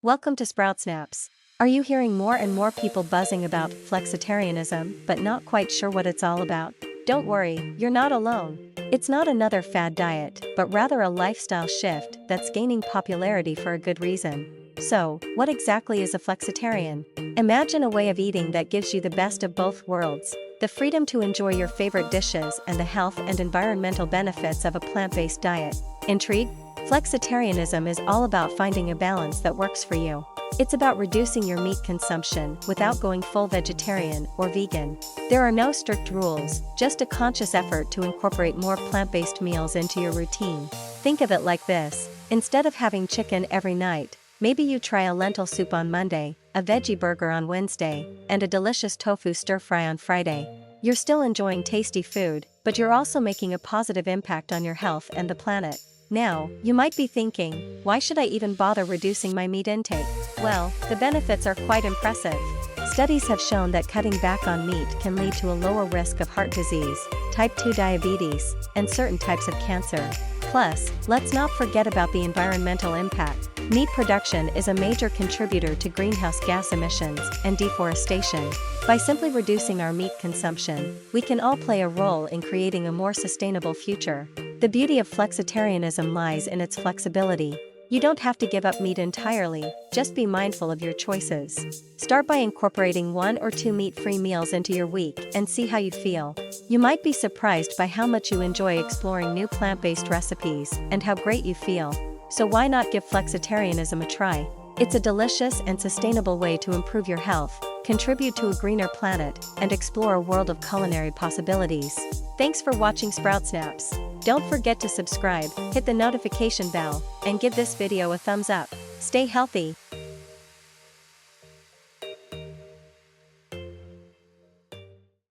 Welcome to Sprout Snaps. Are you hearing more and more people buzzing about flexitarianism but not quite sure what it's all about? Don't worry, you're not alone. It's not another fad diet, but rather a lifestyle shift that's gaining popularity for a good reason. So, what exactly is a flexitarian? Imagine a way of eating that gives you the best of both worlds, the freedom to enjoy your favorite dishes and the health and environmental benefits of a plant-based diet. Intrigued? Flexitarianism is all about finding a balance that works for you. It's about reducing your meat consumption without going full vegetarian or vegan. There are no strict rules, just a conscious effort to incorporate more plant-based meals into your routine. Think of it like this: instead of having chicken every night, maybe you try a lentil soup on Monday, a veggie burger on Wednesday, and a delicious tofu stir-fry on Friday. You're still enjoying tasty food, but you're also making a positive impact on your health and the planet. Now, you might be thinking, why should I even bother reducing my meat intake? Well, the benefits are quite impressive. Studies have shown that cutting back on meat can lead to a lower risk of heart disease, type 2 diabetes, and certain types of cancer. Plus, let's not forget about the environmental impact. Meat production is a major contributor to greenhouse gas emissions and deforestation. By simply reducing our meat consumption, we can all play a role in creating a more sustainable future. The beauty of flexitarianism lies in its flexibility. You don't have to give up meat entirely, just be mindful of your choices. Start by incorporating 1 or 2 meat-free meals into your week and see how you feel. You might be surprised by how much you enjoy exploring new plant-based recipes and how great you feel. So why not give flexitarianism a try? It's a delicious and sustainable way to improve your health, contribute to a greener planet, and explore a world of culinary possibilities. Thanks for watching Sprout Snaps. Don't forget to subscribe, hit the notification bell, and give this video a thumbs up. Stay healthy.